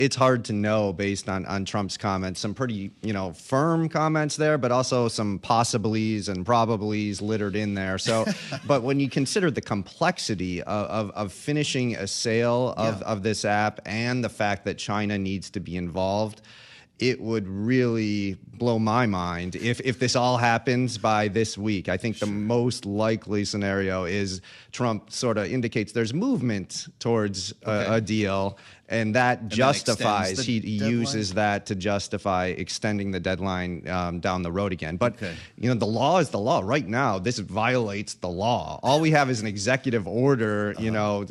it's hard to know based on Trump's comments. Some pretty, firm comments there, but also some possiblies and probablys littered in there. So, but when you consider the complexity of finishing a sale of this app and the fact that China needs to be involved, it would really blow my mind if this all happens by this week. I think the most likely scenario is Trump sort of indicates there's movement towards a deal, and that justifies, he uses that to justify extending the deadline down the road again. But, the law is the law. Right now, this violates the law. All we have is an executive order,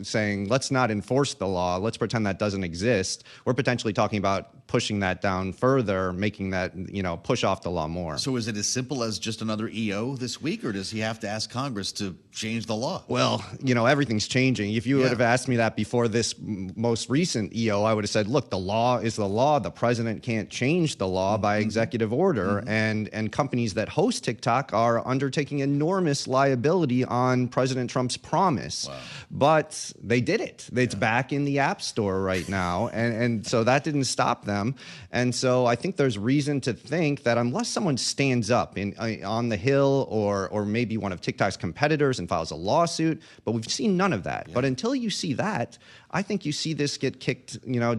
saying, let's not enforce the law. Let's pretend that doesn't exist. We're potentially talking about pushing that down further, making that, push off the law more. So is it as simple as just another EO this week, or does he have to ask Congress to change the law? Well, everything's changing. If you would have asked me that before this most recent EO, I would have said, look, the law is the law. The president can't change the law by executive order. And companies that host TikTok are undertaking enormous liability on President Trump's promise. Wow. But they did it. It's back in the App Store right now. And so that didn't stop them. And so I think there's reason to think that unless someone stands up on the Hill or maybe one of TikTok's competitors and files a lawsuit, but we've seen none of that. But until you see that, I think you see this get kicked,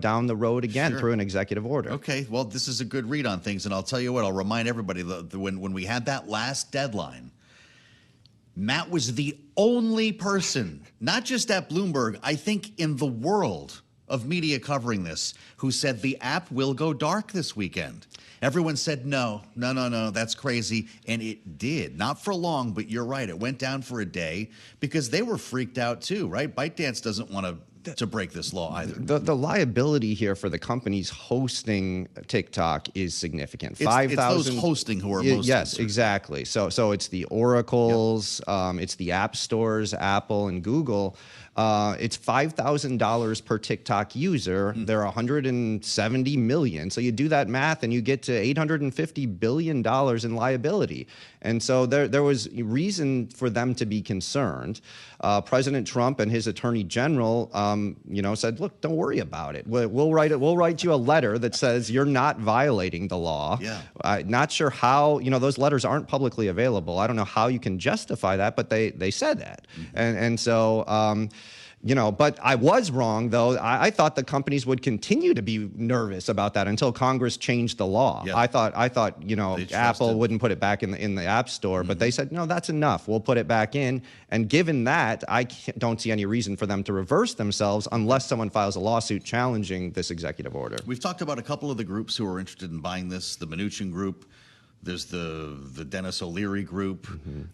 down the road again through an executive order. Okay, well, this is a good read on things, and I'll tell you what, I'll remind everybody that when we had that last deadline, Matt was the only person, not just at Bloomberg, I think in the world of media covering this, who said the app will go dark this weekend. Everyone said, no, that's crazy. And it did. Not for long, but you're right. It went down for a day because they were freaked out too, right? ByteDance doesn't want to break this law either. The liability here for the companies hosting TikTok is significant. It's those hosting who are most Yes, concerned. exactly. So it's the Oracles, it's the app stores, Apple and Google. It's $5,000 per TikTok user. There are 170 million. So you do that math and you get to $850 billion in liability. And so there was reason for them to be concerned. President Trump and his attorney general, said, look, don't worry about it. We'll write you a letter that says you're not violating the law. Not sure how, those letters aren't publicly available. I don't know how you can justify that, but they said that. And so, but I was wrong, though. I thought the companies would continue to be nervous about that until Congress changed the law. I thought Apple wouldn't put it back in the App Store, but they said, no, that's enough. We'll put it back in. And given that, I don't see any reason for them to reverse themselves unless someone files a lawsuit challenging this executive order. We've talked about a couple of the groups who are interested in buying this, the Mnuchin Group. There's the Dennis O'Leary Group.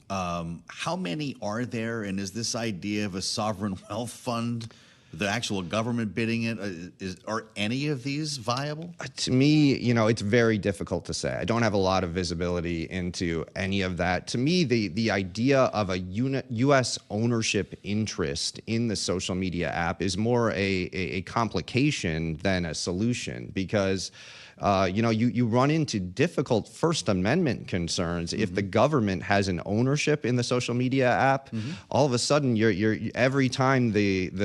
How many are there? And is this idea of a sovereign wealth fund, the actual government bidding it, are any of these viable? To me, it's very difficult to say. I don't have a lot of visibility into any of that. To me, the idea of a U.S. ownership interest in the social media app is more a complication than a solution because you run into difficult First Amendment concerns if the government has an ownership in the social media app. All of a sudden, you're every time the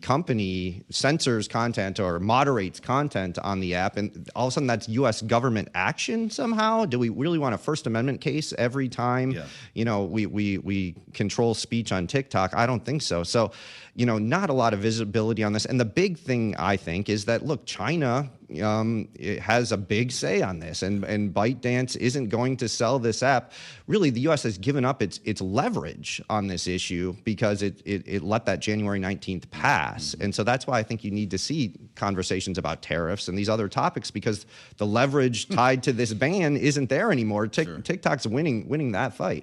company censors content or moderates content on the app, and all of a sudden that's U.S. government action somehow. Do we really want a First Amendment case every time? We control speech on TikTok? I don't think so. So, not a lot of visibility on this. And the big thing I think is that look, China. It has a big say on this, and ByteDance isn't going to sell this app. Really, the U.S. has given up its leverage on this issue because it let that January 19th pass. And so that's why I think you need to see conversations about tariffs and these other topics because the leverage tied to this ban isn't there anymore. TikTok's winning that fight.